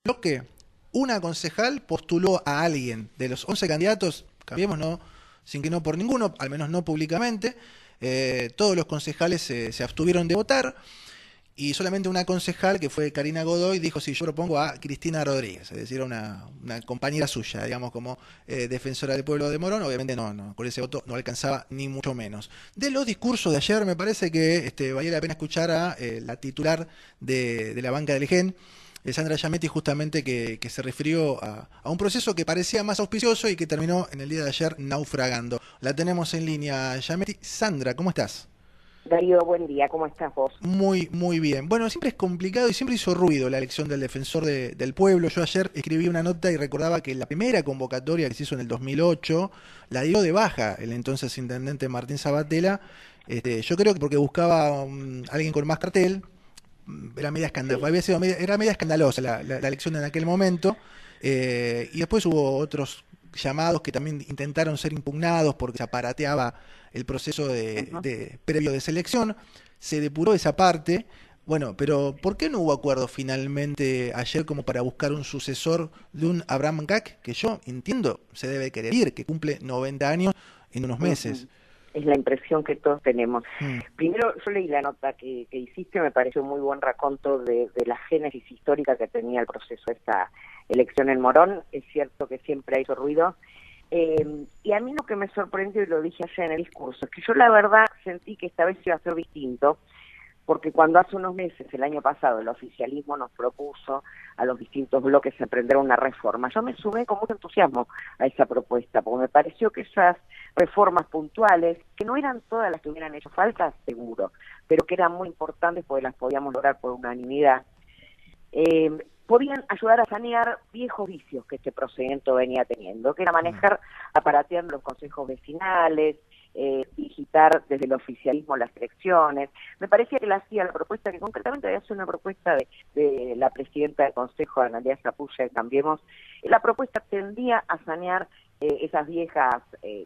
bloque, una concejal postuló a alguien de los 11 candidatos, cambiemos, no, sin que no por ninguno, al menos no públicamente. Todos los concejales se abstuvieron de votar y solamente una concejal, que fue Karina Godoy, dijo: sí, yo propongo a Cristina Rodríguez, es decir, a una compañera suya, digamos, como defensora del pueblo de Morón. Obviamente con ese voto no alcanzaba ni mucho menos. De los discursos de ayer, me parece que valía la pena escuchar a la titular de la banca del GEN, Sandra Giametti, justamente que se refirió a un proceso que parecía más auspicioso y que terminó en el día de ayer naufragando. La tenemos en línea, Giametti. Sandra, ¿cómo estás? Darío, buen día, ¿cómo estás vos? Muy, muy bien. Bueno, siempre es complicado y siempre hizo ruido la elección del defensor del pueblo. Yo ayer escribí una nota y recordaba que la primera convocatoria que se hizo en el 2008 la dio de baja el entonces intendente Martín Sabatella. Yo creo que porque buscaba alguien con más cartel. Era media Sí. era media escandalosa la elección en aquel momento. Y después hubo otros llamados que también intentaron ser impugnados porque se aparateaba el proceso Ujú. previo de selección. Se depuró esa parte. Bueno, pero ¿por qué no hubo acuerdo finalmente ayer como para buscar un sucesor de un Abraham Gac, que yo entiendo se debe querer ir, que cumple 90 años en unos meses? Ujú. Es la impresión que todos tenemos. Mm. Primero, yo leí la nota que hiciste, me pareció muy buen raconto de la génesis histórica que tenía el proceso de esta elección en Morón. Es cierto que siempre ha hecho ruido. Y a mí lo que me sorprendió, y lo dije ayer en el discurso, es que yo la verdad sentí que esta vez iba a ser distinto, porque cuando hace unos meses, el año pasado, el oficialismo nos propuso a los distintos bloques emprender una reforma, yo me sumé con mucho entusiasmo a esa propuesta, porque me pareció que esas reformas puntuales, que no eran todas las que hubieran hecho falta, seguro, pero que eran muy importantes porque las podíamos lograr por unanimidad, podían ayudar a sanear viejos vicios que este procedimiento venía teniendo, que era manejar aparateando los consejos vecinales, digitar desde el oficialismo las elecciones. Me parecía que la hacía la propuesta, que concretamente había sido una propuesta de la presidenta del Consejo, Analia Zapulla, de Cambiemos. La propuesta tendía a sanear esas viejas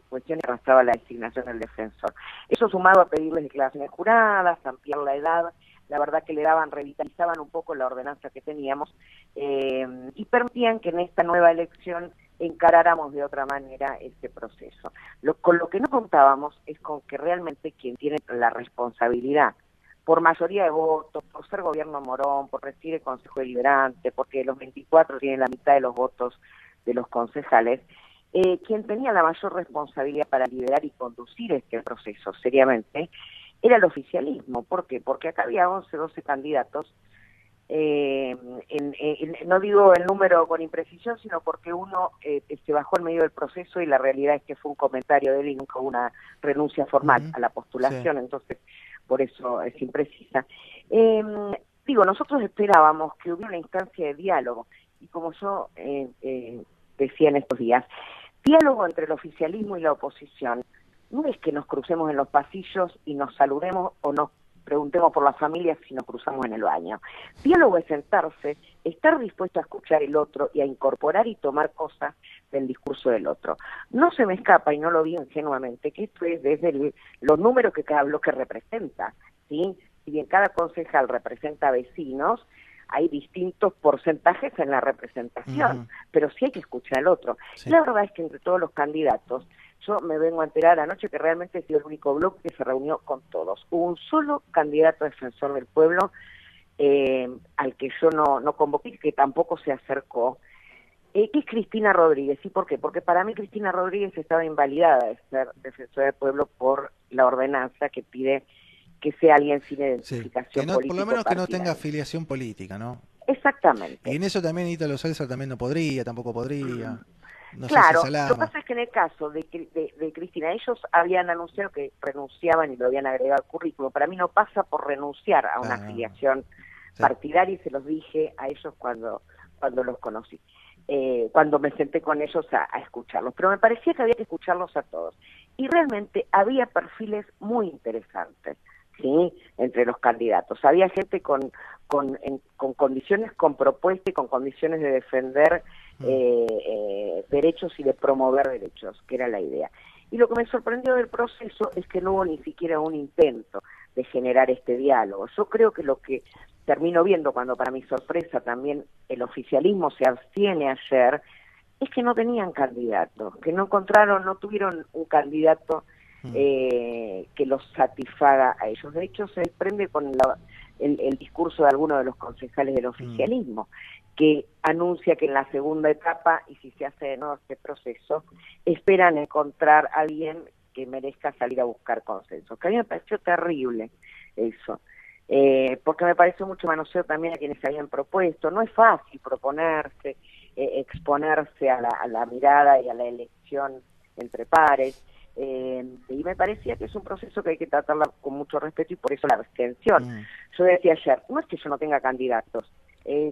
cuestiones que arrastraba la designación del defensor. Eso sumado a pedirles declaraciones juradas, ampliar la edad, la verdad que le daban, revitalizaban un poco la ordenanza que teníamos, y permitían que en esta nueva elección encaráramos de otra manera este proceso. Con lo que no contábamos es con que realmente quien tiene la responsabilidad, por mayoría de votos, por ser gobierno Morón, por recibir el Consejo Deliberante, porque los 24 tienen la mitad de los votos de los concejales, quien tenía la mayor responsabilidad para liderar y conducir este proceso seriamente era el oficialismo. ¿Por qué? Porque acá había 11, 12 candidatos, no digo el número con imprecisión, sino porque uno se bajó en medio del proceso y la realidad es que fue un comentario de él y nunca una renuncia formal a la Sí. postulación, entonces por eso es imprecisa. Digo, nosotros esperábamos que hubiera una instancia de diálogo y como yo decía en estos días, diálogo entre el oficialismo y la oposición no es que nos crucemos en los pasillos y nos saludemos o nos preguntemos por las familias si nos cruzamos en el baño. Diálogo es sentarse, estar dispuesto a escuchar el otro y a incorporar y tomar cosas del discurso del otro. No se me escapa, y no lo digo ingenuamente, que esto es desde los números que cada bloque representa, ¿sí? Si bien cada concejal representa vecinos, hay distintos porcentajes en la representación, pero sí hay que escuchar al otro. Sí. La verdad es que entre todos los candidatos, yo me vengo a enterar anoche que realmente ha sido el único bloque que se reunió con todos. Hubo un solo candidato defensor del pueblo al que yo no convoqué, que tampoco se acercó, que es Cristina Rodríguez. ¿Y por qué? Porque para mí Cristina Rodríguez estaba invalidada de ser defensora del pueblo por la ordenanza que pide que sea alguien sin Sí, que identificación no, por lo menos que no tenga político-partidaria. afiliación política, ¿no? Y Exactamente. en eso también Ítalo Celsa también no podría, tampoco podría. No sé si Claro, lo que Salama. pasa es que en el caso de Cristina, ellos habían anunciado que renunciaban y lo habían agregado al currículo. Para mí no pasa por renunciar a una Claro, afiliación sí. partidaria, y se los dije a ellos cuando los conocí, cuando me senté con ellos a escucharlos. Pero me parecía que había que escucharlos a todos. Y realmente había perfiles muy interesantes, ¿sí? Entre los candidatos. Había gente con condiciones, con propuesta y con condiciones de defender Mm. derechos y de promover derechos, que era la idea. Y lo que me sorprendió del proceso es que no hubo ni siquiera un intento de generar este diálogo. Yo creo que lo que termino viendo cuando para mi sorpresa también el oficialismo se abstiene ayer, es que no tenían candidatos, que no tuvieron un candidato que los satisfaga a ellos. De hecho, se desprende con el discurso de algunos de los concejales del oficialismo, que anuncia que en la segunda etapa, y si se hace de nuevo este proceso, esperan encontrar a alguien que merezca salir a buscar consenso. Que a mí me pareció terrible eso. Porque me pareció mucho manoseo también a quienes se habían propuesto. No es fácil proponerse, exponerse a la mirada y a la elección entre pares, y me parecía que es un proceso que hay que tratarla con mucho respeto y por eso la abstención. Yo decía ayer, no es que yo no tenga candidatos,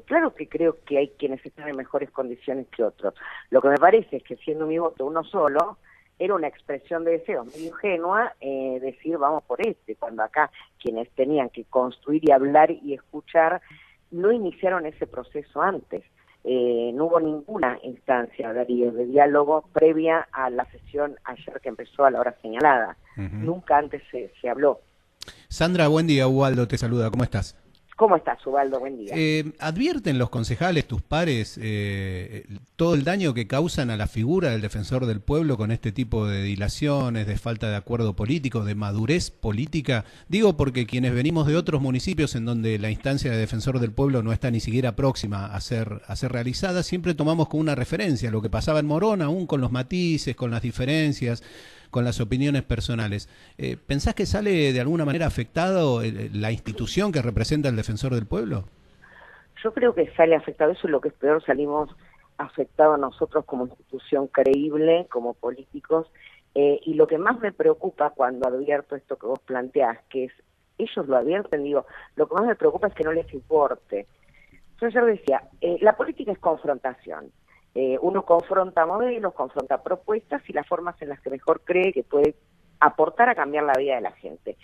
claro que creo que hay quienes están en mejores condiciones que otros. Lo que me parece es que siendo mi voto uno solo, era una expresión de deseo muy ingenua decir vamos por cuando acá quienes tenían que construir y hablar y escuchar no iniciaron ese proceso antes. No hubo ninguna instancia, Darío, de diálogo previa a la sesión ayer que empezó a la hora señalada. Nunca antes se habló. Sandra, buen día. Ubaldo te saluda. ¿Cómo estás? ¿Cómo estás, Ubaldo? Buen día. ¿Advierten los concejales, tus pares, todo el daño que causan a la figura del defensor del pueblo con este tipo de dilaciones, de falta de acuerdo político, de madurez política? Digo porque quienes venimos de otros municipios en donde la instancia de defensor del pueblo no está ni siquiera próxima a ser realizada, siempre tomamos como una referencia lo que pasaba en Morón, aún con los matices, con las diferencias, con las opiniones personales. ¿Pensás que sale de alguna manera afectado la institución que representa el defensor del pueblo? Yo creo que sale afectado, eso es lo que es peor, salimos afectados nosotros como institución creíble, como políticos, y lo que más me preocupa cuando advierto esto que vos planteás, que es, ellos lo advierten, digo, lo que más me preocupa es que no les importe. Yo ayer decía, la política es confrontación. Uno confronta modelos, confronta propuestas y las formas en las que mejor cree que puede aportar a cambiar la vida de la gente.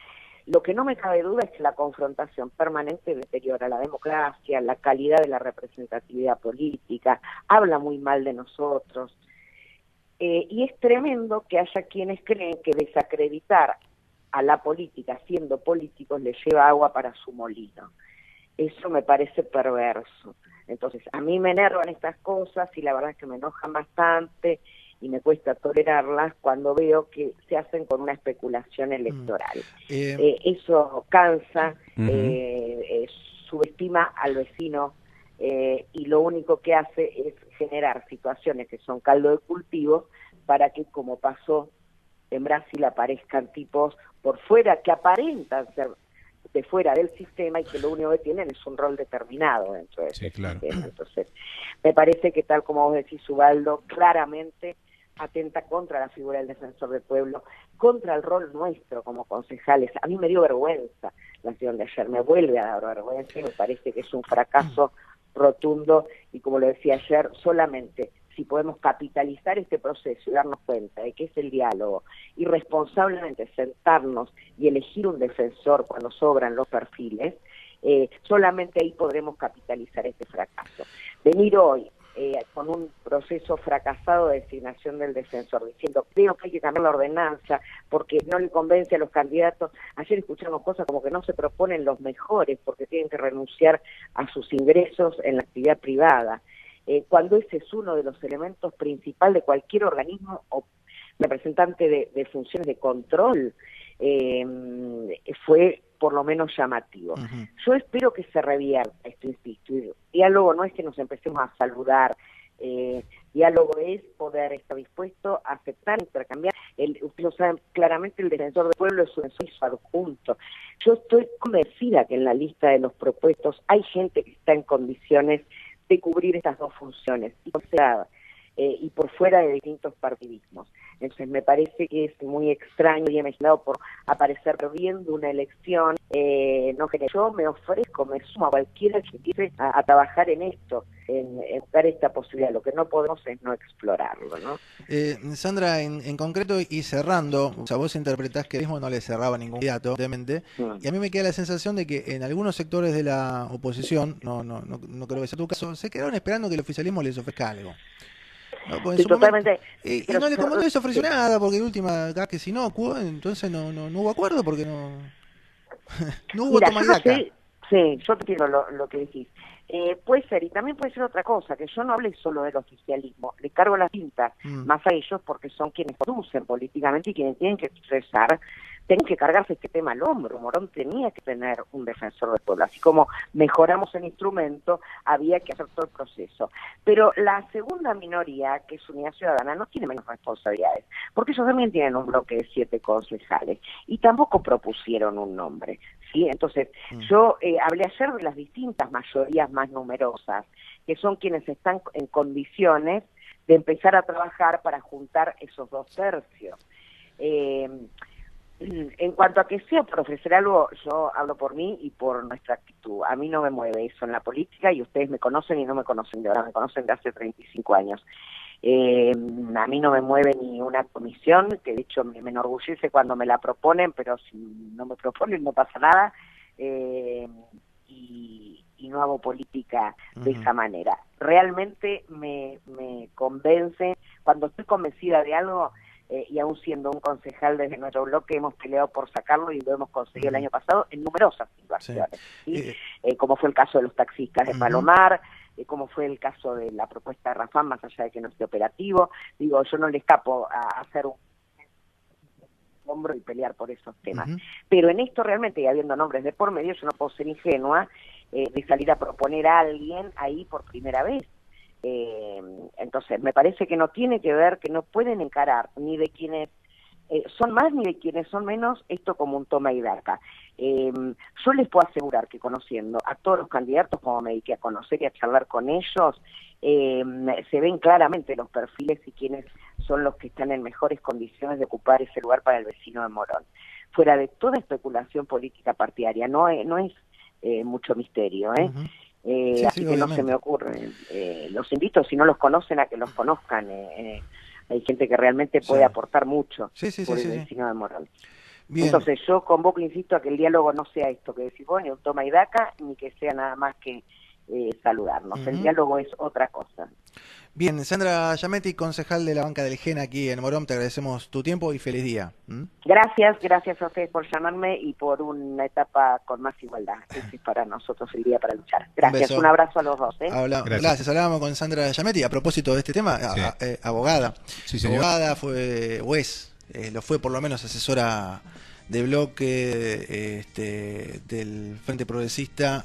Lo que no me cabe duda es que la confrontación permanente deteriora la democracia, la calidad de la representatividad política, habla muy mal de nosotros. Y es tremendo que haya quienes creen que desacreditar a la política siendo políticos les lleva agua para su molino. Eso me parece perverso. Entonces, a mí me enervan estas cosas y la verdad es que me enojan bastante y me cuesta tolerarlas cuando veo que se hacen con una especulación electoral. Eso cansa, subestima al vecino y lo único que hace es generar situaciones que son caldo de cultivo para que, como pasó en Brasil, aparezcan tipos por fuera que aparentan ser de fuera del sistema y que lo único que tienen es un rol determinado dentro de ese sistema. Entonces, me parece que tal como vos decís, Ubaldo, claramente atenta contra la figura del defensor del pueblo, contra el rol nuestro como concejales. A mí me dio vergüenza la sesión de ayer, me vuelve a dar vergüenza y me parece que es un fracaso rotundo y, como lo decía ayer, solamente si podemos capitalizar este proceso y darnos cuenta de que es el diálogo y responsablemente sentarnos y elegir un defensor cuando sobran los perfiles, solamente ahí podremos capitalizar este fracaso. Venir hoy con un proceso fracasado de designación del defensor, diciendo creo que hay que cambiar la ordenanza porque no le convence a los candidatos. Ayer escuchamos cosas como que no se proponen los mejores porque tienen que renunciar a sus ingresos en la actividad privada. Cuando ese es uno de los elementos principales de cualquier organismo o representante de funciones de control, fue por lo menos llamativo. Yo espero que se revierta esto, insisto. Diálogo no es que nos empecemos a saludar, diálogo es poder estar dispuesto a aceptar, intercambiar. Ustedes lo saben claramente, el defensor del pueblo es un su adjunto. Yo estoy convencida que en la lista de los propuestos hay gente que está en condiciones de cubrir estas dos funciones y por fuera de distintos partidismos. Entonces me parece que es muy extraño y imaginado por aparecer viendo una elección. No, que yo me ofrezco, me sumo a cualquiera que empiece a trabajar en esto, en dar esta posibilidad. Lo que no podemos es no explorarlo, ¿no? Sandra, en concreto y cerrando, o sea, vos interpretás que mismo no le cerraba ningún candidato, obviamente, y a mí me queda la sensación de que en algunos sectores de la oposición, no creo que sea tu caso, se quedaron esperando que el oficialismo les ofrezca algo. No, pues sí, totalmente. Y no les ofreció nada, porque de última, acá que si no, entonces no hubo acuerdo, porque no... No hubo Mira, toma y yo no daca. sé, sí, yo entiendo lo que decís. Puede ser, y también puede ser otra cosa, que yo no hable solo del oficialismo, le cargo la tinta más a ellos porque son quienes conducen políticamente y quienes tienen que expresar, tienen que cargarse este tema al hombro. Morón tenía que tener un defensor del pueblo, así como mejoramos el instrumento, había que hacer todo el proceso. Pero la segunda minoría, que es Unidad Ciudadana, no tiene menos responsabilidades, porque ellos también tienen un bloque de 7 concejales y tampoco propusieron un nombre. ¿Sí? Entonces, yo hablé ayer de las distintas mayorías más numerosas, que son quienes están en condiciones de empezar a trabajar para juntar esos 2/3. En cuanto a que sea por ofrecer algo, yo hablo por mí y por nuestra actitud. A mí no me mueve eso en la política y ustedes me conocen y no me conocen de ahora, me conocen de hace 35 años. A mí no me mueve ni una comisión, que de hecho me enorgullece cuando me la proponen, pero si no me proponen no pasa nada, y no hago política de esa manera. Realmente me convence, cuando estoy convencida de algo, y aún siendo un concejal desde nuestro bloque, hemos peleado por sacarlo y lo hemos conseguido el año pasado en numerosas situaciones, ¿sí? Como fue el caso de los taxistas de Palomar, como fue el caso de la propuesta de Rafán, más allá de que no esté operativo. Digo, yo no le escapo a hacer un hombro y pelear por esos temas. Pero en esto realmente, y habiendo nombres de por medio, yo no puedo ser ingenua de salir a proponer a alguien ahí por primera vez. Entonces, me parece que no tiene que ver, que no pueden encarar ni de quienes son más ni de quienes son menos esto como un toma y daca. Yo les puedo asegurar que conociendo a todos los candidatos, como me dediqué a conocer y a charlar con ellos, se ven claramente los perfiles y quiénes son los que están en mejores condiciones de ocupar ese lugar para el vecino de Morón. Fuera de toda especulación política partidaria, no es mucho misterio, Sí, así que no se me ocurre. Los invito, si no los conocen, a que los conozcan. Hay gente que realmente puede aportar mucho por el vecino de Morón. Bien. Entonces yo convoco, insisto, a que el diálogo no sea esto que decís vos, ni un toma y daca, ni que sea nada más que saludarnos. El diálogo es otra cosa. Bien, Sandra Giametti, concejal de la banca del GEN aquí en Morón, te agradecemos tu tiempo y feliz día. Gracias a ustedes por llamarme y por una etapa con más igualdad. Ese es para nosotros el día para luchar. Gracias, un abrazo a los dos. Gracias, hablábamos con Sandra Giametti a propósito de este tema, abogada. Sí, señor. Abogada, fue lo fue por lo menos asesora de bloque del Frente Progresista